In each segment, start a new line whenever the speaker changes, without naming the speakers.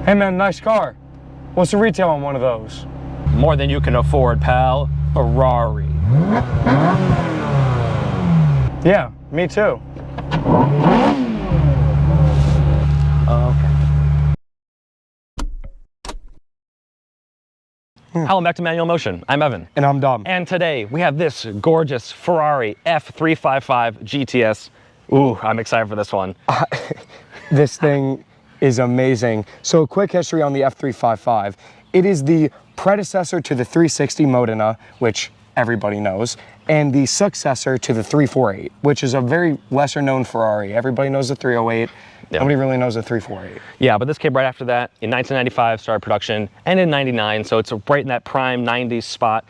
Hey man, nice car. What's the retail on one of those?
More than you can afford, pal. Ferrari.
Yeah, me too.
Hello, back to Manual Motion. I'm Evan.
And I'm Dom.
And today we have this gorgeous Ferrari F355 GTS. Ooh, I'm excited for this one.
This thing is amazing. So a quick history on the F355. It is the predecessor to the 360 Modena, which everybody knows, and the successor to the 348, which is a very lesser known Ferrari. Everybody knows the 308. Yeah. Nobody really knows the 348.
Yeah, but this came right after that. In 1995, started production, and in 99, so it's right in that prime 90s spot.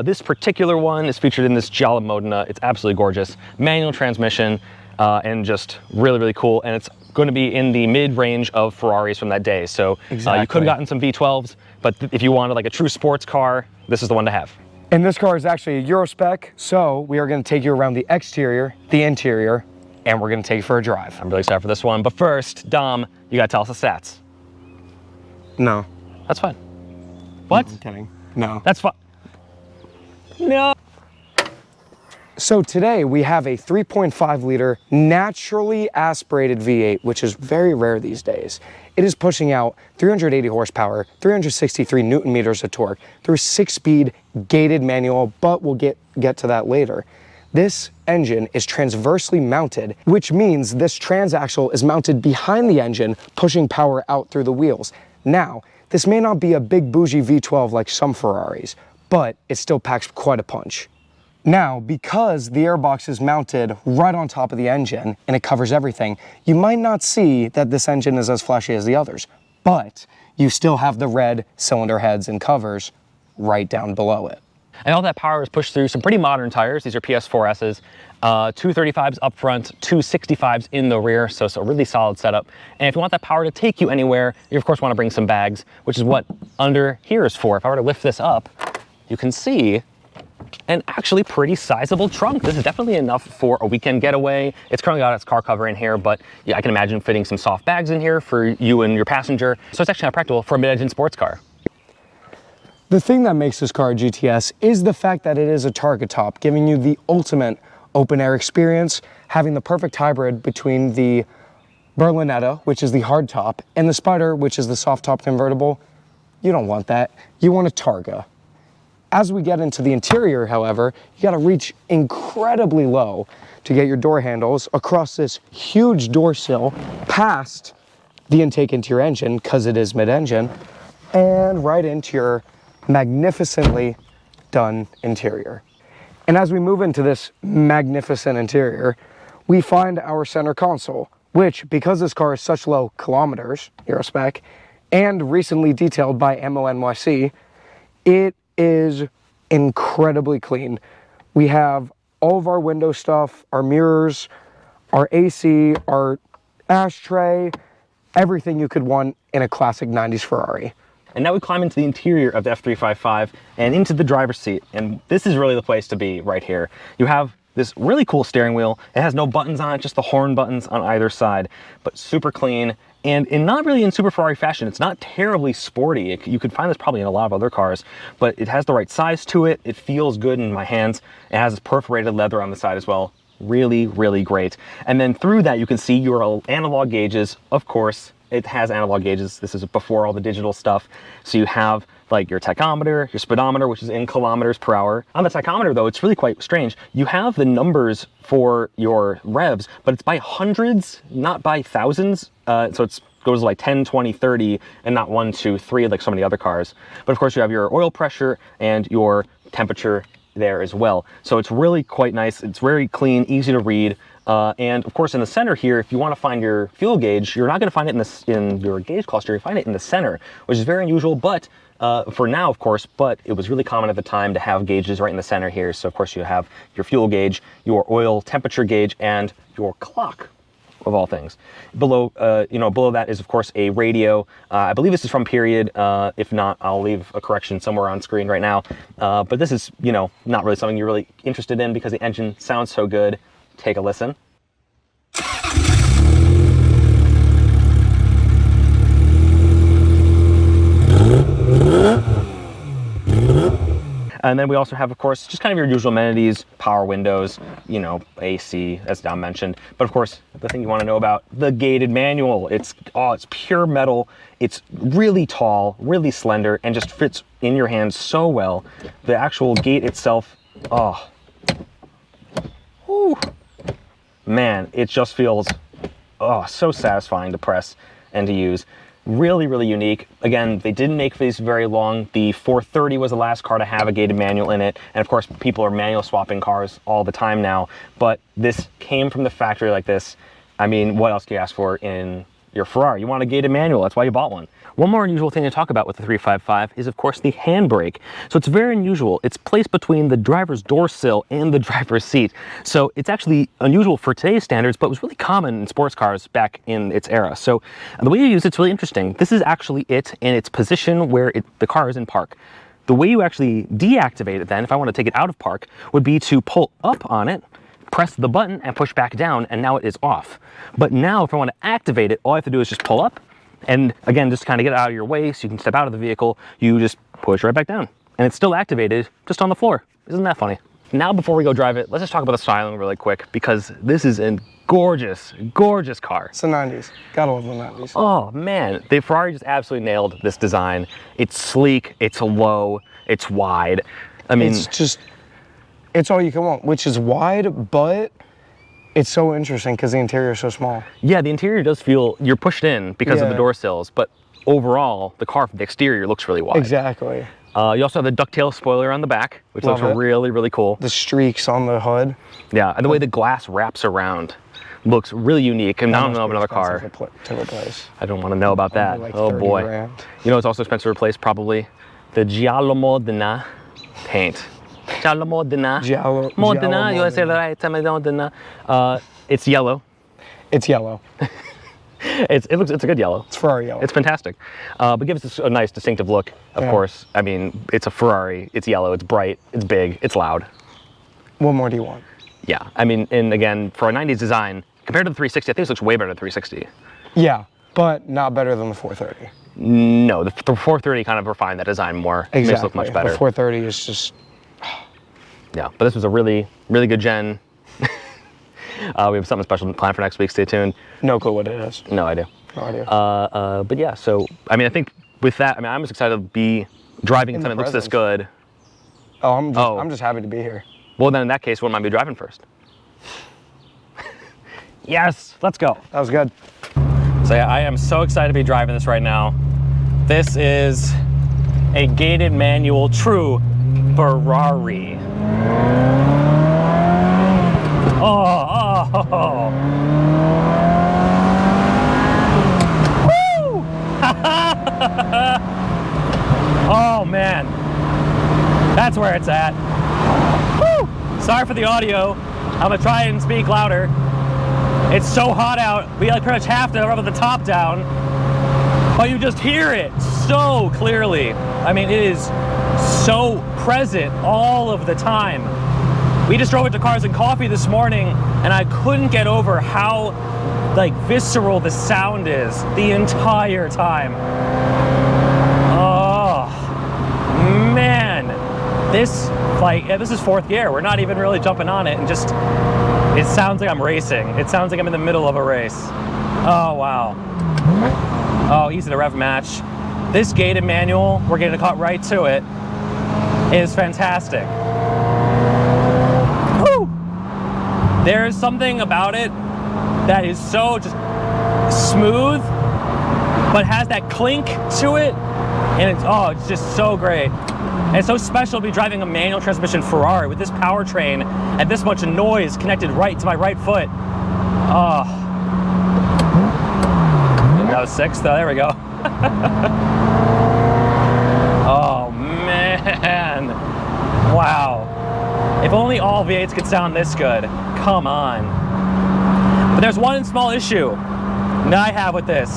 This particular one is featured in this Giallo Modena. It's absolutely gorgeous. Manual transmission, and just really, really cool. And it's going to be in the mid-range of Ferraris from that day. So
exactly.
You could have gotten some V12s, but if you wanted like a true sports car, this is the one to have.
And this car is actually a Euro spec, so we are going to take you around the exterior, the interior, and we're going to take you for a drive.
I'm really excited for this one. But first, Dom, you got to tell us the stats.
No.
That's fine. What?
No, I'm kidding. No.
That's fine. No.
So today we have a 3.5 liter naturally aspirated V8, which is very rare these days. It is pushing out 380 horsepower, 363 Newton meters of torque through 6-speed gated manual, but we'll get to that later. This engine is transversely mounted, which means this transaxle is mounted behind the engine, pushing power out through the wheels. Now, this may not be a big bougie V12 like some Ferraris, but it still packs quite a punch. Now, because the airbox is mounted right on top of the engine and it covers everything, you might not see that this engine is as flashy as the others, but you still have the red cylinder heads and covers right down below it.
And all that power is pushed through some pretty modern tires. These are PS4Ss, 235s up front, 265s in the rear, so it's a really solid setup. And if you want that power to take you anywhere, you of course want to bring some bags, which is what under here is for. If I were to lift this up, you can see an actually pretty sizable trunk. This is definitely enough for a weekend getaway. It's currently got its car cover in here, but yeah, I can imagine fitting some soft bags in here for you and your passenger. So it's actually not practical for a mid-engine sports car.
The thing that makes this car a GTS is the fact that it is a target top, giving you the ultimate open air experience, having the perfect hybrid between the Berlinetta, which is the hard top, and the Spider, which is the soft top convertible. You don't want that. You want a Targa. As we get into the interior, however, you gotta reach incredibly low to get your door handles across this huge door sill, past the intake into your engine, because it is mid-engine, and right into your magnificently done interior. And as we move into this magnificent interior, we find our center console, which, because this car is such low kilometers, Euro spec, and recently detailed by MONYC, it is incredibly clean. We have all of our window stuff, our mirrors, our AC, our ashtray, everything you could want in a classic 90s Ferrari.
And now we climb into the interior of the F355 and into the driver's seat. And this is really the place to be right here. You have this really cool steering wheel. It has no buttons on it, just the horn buttons on either side, but super clean. And not really in super Ferrari fashion. It's not terribly sporty. You could find this probably in a lot of other cars, but it has the right size to it. It feels good in my hands. It has this perforated leather on the side as well. Really, really great. And then through that, you can see your analog gauges, of course. It has analog gauges. This is before all the digital stuff. So you have like your tachometer, your speedometer, which is in kilometers per hour. On the tachometer though, it's really quite strange. You have the numbers for your revs, but it's by hundreds, not by thousands. So it goes like 10, 20, 30, and not 1, 2, 3 like so many other cars. But of course you have your oil pressure and your temperature there as well. So it's really quite nice. It's very clean, easy to read. And of course in the center here, if you want to find your fuel gauge, you're not going to find it in your gauge cluster. You find it in the center, which is very unusual, but for now, of course, but it was really common at the time to have gauges right in the center here. So of course you have your fuel gauge, your oil temperature gauge, and your clock, of all things. Below, below that is of course a radio. I believe this is from period. If not, I'll leave a correction somewhere on screen right now. But this is, not really something you're really interested in because the engine sounds so good. Take a listen. And then we also have, of course, just kind of your usual amenities, power windows, you know, AC, as Dom mentioned. But of course, the thing you want to know about, the gated manual. It's pure metal. It's really tall, really slender, and just fits in your hands so well. The actual gate itself, oh, whew, man, it just feels, oh, so satisfying to press and to use. Really, really unique. Again, they didn't make these very long. The 430 was the last car to have a gated manual in it. And of course, people are manual swapping cars all the time now. But this came from the factory like this. I mean, what else do you ask for in your Ferrari? You want a gated manual. That's why you bought one. One more unusual thing to talk about with the 355 is, of course, the handbrake. So it's very unusual. It's placed between the driver's door sill and the driver's seat. So it's actually unusual for today's standards, but it was really common in sports cars back in its era. So the way you use it's really interesting. This is actually it in its position where the car is in park. The way you actually deactivate it then, if I want to take it out of park, would be to pull up on it, press the button and push back down, and now it is off. But now if I want to activate it, all I have to do is just pull up, and again, just kind of get it out of your way so you can step out of the vehicle. You just push right back down, and it's still activated just on the floor. Isn't that funny? Now, before we go drive it, let's just talk about the styling really quick, because this is a gorgeous, gorgeous car.
It's the 90s. Gotta love the 90s.
Oh man, the Ferrari just absolutely nailed this design. It's sleek, it's low, it's wide. I mean,
it's all you can want, which is wide, but it's so interesting because the interior is so small.
Yeah, the interior does feel, you're pushed in because of the door sills, but overall, the car from the exterior looks really wide.
Exactly.
You also have the ducktail spoiler on the back, which looks really, really cool.
The streaks on the hood.
Yeah, and the way the glass wraps around looks really unique. And I don't know of another car
to replace.
I don't want to know about that.
Like
oh boy.
grand.
You know it's also expensive to replace? Probably the Giallo Modena paint. Giallo Modena. Modena, you want to say that right? Modena. It's yellow.
It's yellow.
It's a good yellow.
It's Ferrari yellow.
It's fantastic. But gives us a nice distinctive look, of course. I mean, it's a Ferrari, it's yellow, it's bright, it's big, it's loud.
What more do you want?
Yeah, I mean, and again, for a 90s design, compared to the 360, I think this looks way better than the 360.
Yeah, but not better than the 430.
No, the 430 kind of refined that design more.
Exactly.
Makes it look much better.
The 430 is just...
Yeah, but this was a really, really good gen. We have something special planned for next week. Stay tuned.
No clue what it is.
No idea.
No idea.
But yeah, so, I mean, I think with that, I mean, I'm just excited to be driving something that looks this good.
Oh, I'm just happy to be here.
Well, then in that case, wouldn't mind me driving first? Yes, let's go.
That was good.
So yeah, I am so excited to be driving this right now. This is a gated manual true Ferrari. Oh. Woo! Oh man, that's where it's at. Woo! Sorry for the audio. I'm gonna try and speak louder. It's so hot out, we like pretty much have to rub the top down, but you just hear it so clearly. I mean, it is so present all of the time. We just drove it to Cars and Coffee this morning, and I couldn't get over how like visceral the sound is the entire time. Oh man, this is fourth gear. We're not even really jumping on it, and just it sounds like I'm racing. It sounds like I'm in the middle of a race. Oh wow. Oh, easy to rev match. This gated manual, we're getting caught right to it, is fantastic. Woo! There's something about it that is so just smooth, but has that clink to it, and it's just so great. And it's so special to be driving a manual transmission Ferrari with this powertrain and this much noise connected right to my right foot. Oh. That was 6th, though. There we go. Oh, man. Wow. If only all V8s could sound this good. Come on. But there's one small issue that I have with this.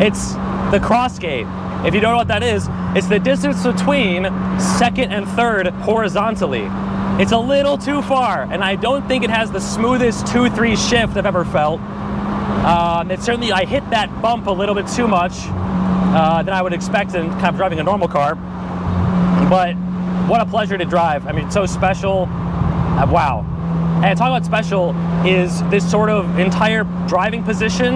It's the crossgate. If you don't know what that is, it's the distance between second and third horizontally. It's a little too far, and I don't think it has the smoothest 2-3 shift I've ever felt. I hit that bump a little bit too much than I would expect in kind of driving a normal car. But
what a pleasure to drive. I mean, it's so special. Wow. And talking about special is this sort of entire driving position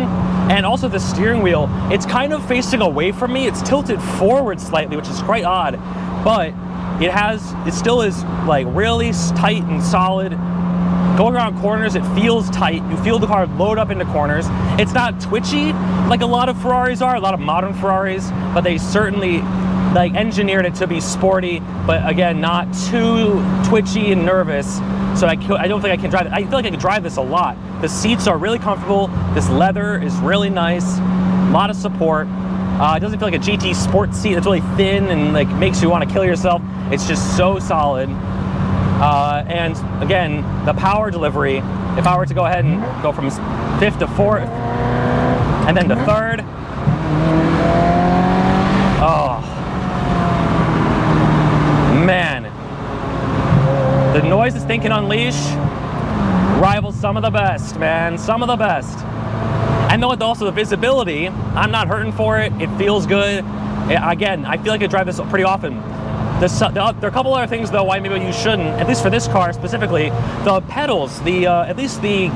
and also the steering wheel. It's kind of facing away from me. It's tilted forward slightly, which is quite odd, but it still is like really tight and solid. Going around corners, it feels tight. You feel the car load up into corners. It's not twitchy like a lot of Ferraris are, a lot of modern Ferraris, but they certainly like engineered it to be sporty, but again, not too twitchy and nervous. So I don't think I can drive it. I feel like I can drive this a lot. The seats are really comfortable. This leather is really nice. A lot of support. It doesn't feel like a GT sport seat that's really thin and like makes you want to kill yourself. It's just so solid. And again, the power delivery, if I were to go ahead and go from 5th to 4th and then to 3rd, oh man, the noise this thing can unleash rivals some of the best, man, some of the best. And also the visibility, I'm not hurting for it. It feels good. Again, I feel like I drive this pretty often. There are a couple other things though why maybe you shouldn't, at least for this car specifically. The pedals, at least the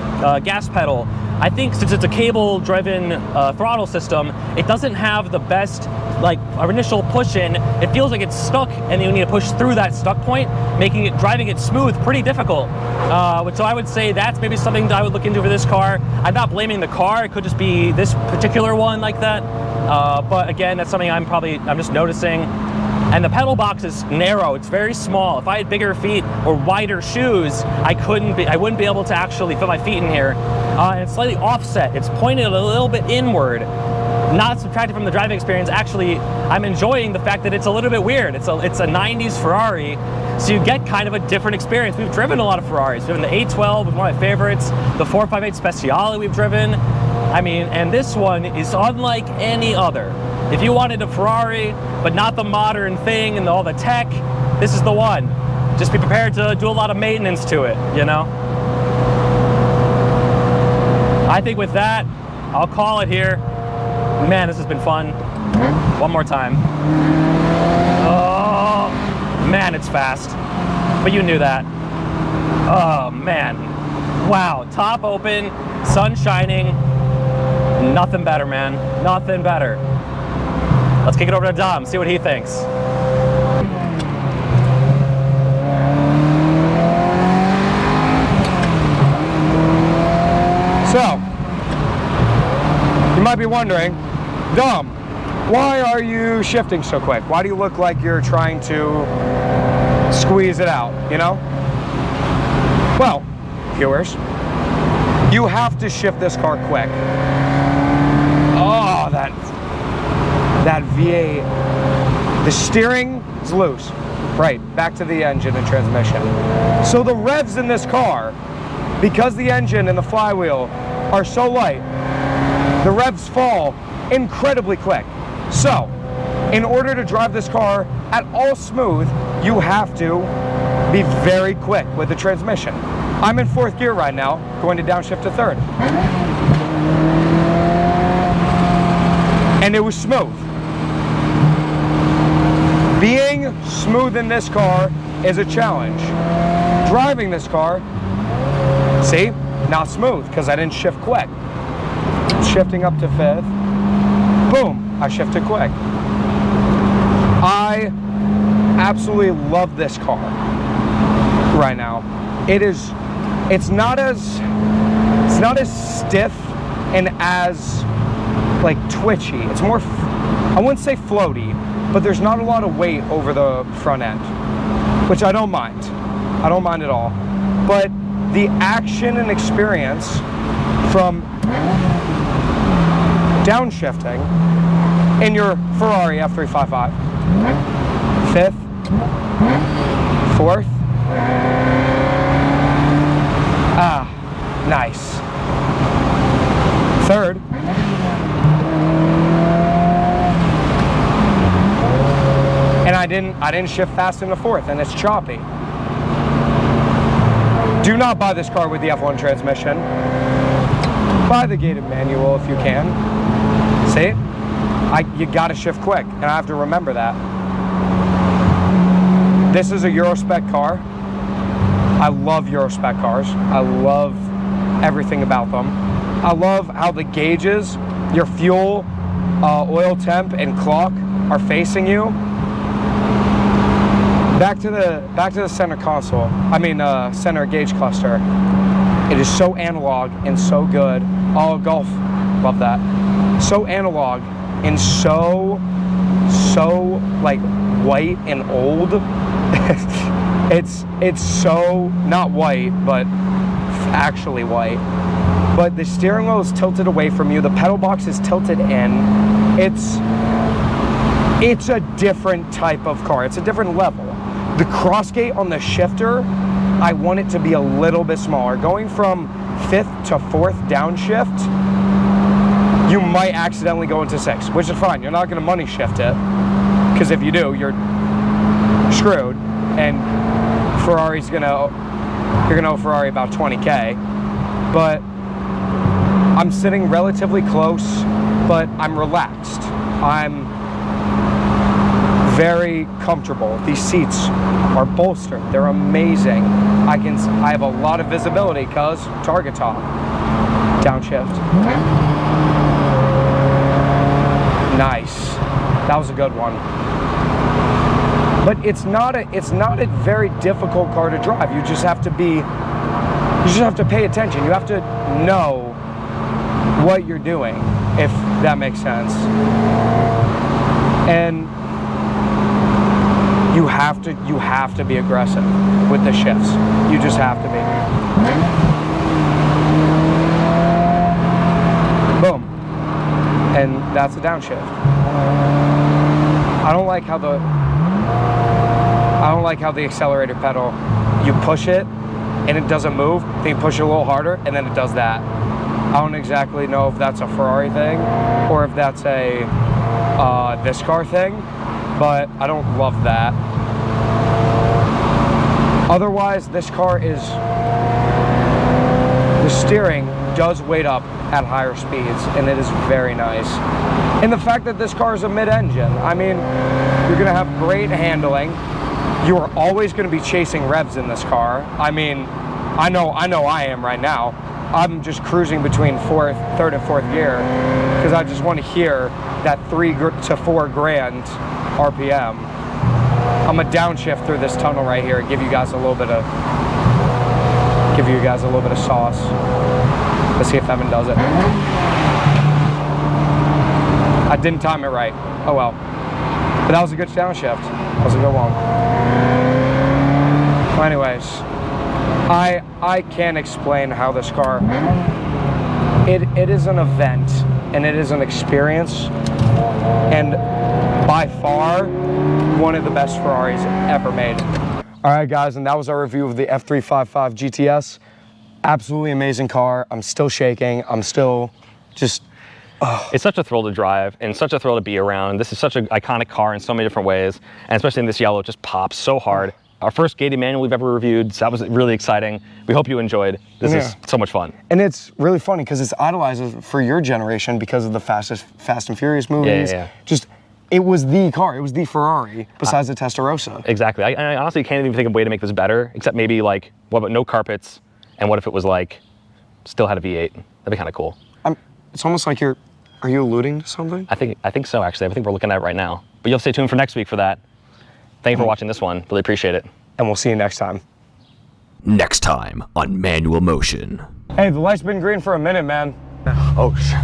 gas pedal, I think since it's a cable-driven throttle system, it doesn't have the best like initial push in. It feels like it's stuck, and you need to push through that stuck point, driving it smooth pretty difficult. So I would say that's maybe something that I would look into for this car. I'm not blaming the car; it could just be this particular one like that. But again, that's something I'm just noticing. And the pedal box is narrow, it's very small. If I had bigger feet or wider shoes, I wouldn't be able to actually fit my feet in here. And it's slightly offset, it's pointed a little bit inward. Not subtracted from the driving experience. Actually, I'm enjoying the fact that it's a little bit weird. It's a 90s Ferrari, so you get kind of a different experience. We've driven a lot of Ferraris. We've driven the 812, which is one of my favorites, the 458 Speciale we've driven. I mean, and this one is unlike any other. If you wanted a Ferrari, but not the modern thing and all the tech, this is the one. Just be prepared to do a lot of maintenance to it, you know? I think with that, I'll call it here. Man, this has been fun. One more time. Oh, man, it's fast. But you knew that. Oh, man. Wow, top open, sun shining. Nothing better, man. Nothing better. Let's kick it over to Dom, see what he thinks.
So, you might be wondering, Dom, why are you shifting so quick? Why do you look like you're trying to squeeze it out, you know? Well, viewers, you have to shift this car quick. Oh, that V8, the steering is loose. Right, back to the engine and transmission. So the revs in this car, because the engine and the flywheel are so light, the revs fall incredibly quick. So, in order to drive this car at all smooth, you have to be very quick with the transmission. I'm in 4th gear right now, going to downshift to 3rd. And it was smooth. Being smooth in this car is a challenge. Driving this car, see, not smooth because I didn't shift quick. Shifting up to 5th, boom, I shifted quick. I absolutely love this car right now. It's not as stiff and as like twitchy. It's more, I wouldn't say floaty, but there's not a lot of weight over the front end, which I don't mind. I don't mind at all. But the action and experience from downshifting in your Ferrari F355, 5th, 4th, nice. 3rd, and I didn't shift fast into 4th, and it's choppy. Do not buy this car with the F1 transmission. Buy the gated manual if you can. See? You gotta shift quick, and I have to remember that. This is a Euro spec car. I love Euro spec cars. I love everything about them. I love how the gauges, your fuel, oil temp, and clock are facing you. Back to the center console. Center gauge cluster. It is so analog and so good. Oh, Golf, love that. So analog and so like white and old. It's so not white, but actually white. But the steering wheel is tilted away from you. The pedal box is tilted in. It's a different type of car. It's a different level. The crossgate on the shifter, I want it to be a little bit smaller. Going from 5th to 4th downshift, you might accidentally go into 6th, which is fine. You're not going to money shift it, because if you do, you're screwed. And you're gonna owe Ferrari about 20K. But I'm sitting relatively close, but I'm relaxed. I'm very comfortable. These seats are bolstered. They're amazing. I have a lot of visibility because target top. Downshift. Nice. That was a good one. But it's not a very difficult car to drive. You just have to pay attention. You have to know what you're doing, if that makes sense. And you have to be aggressive with the shifts. You just have to be. Boom. And that's a downshift. I don't like how the accelerator pedal, you push it and it doesn't move, then you push it a little harder and then it does that. I don't exactly know if that's a Ferrari thing or if that's a this car thing, but I don't love that. Otherwise, this car is, the steering does weight up at higher speeds and it is very nice. And the fact that this car is a mid-engine, I mean, you're gonna have great handling. You are always going to be chasing revs in this car. I mean, I know I am right now. I'm just cruising between third and fourth gear because I just want to hear that 3 to 4 grand RPM. I'm gonna downshift through this tunnel right here and give you guys a little bit of sauce. Let's see if Evan does it. I didn't time it right. Oh well. But that was a good downshift. That was a good one. Well, anyways, I can't explain how this car, it is an event and it is an experience, and by far one of the best Ferraris ever made. All right guys, and that was our review of the F355 GTS. Absolutely amazing car. I'm still shaking. I'm still just,
It's such a thrill to drive and such a thrill to be around. This is such an iconic car in so many different ways, and especially in this yellow, it just pops so hard. Our first gated manual we've ever reviewed, so that was really exciting. We hope you enjoyed. This is so much fun.
And it's really funny because it's idolized for your generation because of the Fast and Furious movies. Just, it was the car. It was the Ferrari besides the Testarossa.
Exactly. I honestly can't even think of a way to make this better, except maybe like, what about no carpets? And what if it was like, still had a V8? That'd be kind of cool.
It's almost like are you alluding to something?
I think so, actually. I think we're looking at it right now. But you'll stay tuned for next week for that. Thank you for watching this one. Really appreciate it.
And we'll see you next time.
Next time on Manual Motion.
Hey, the light's been green for a minute, man.
Oh, shit.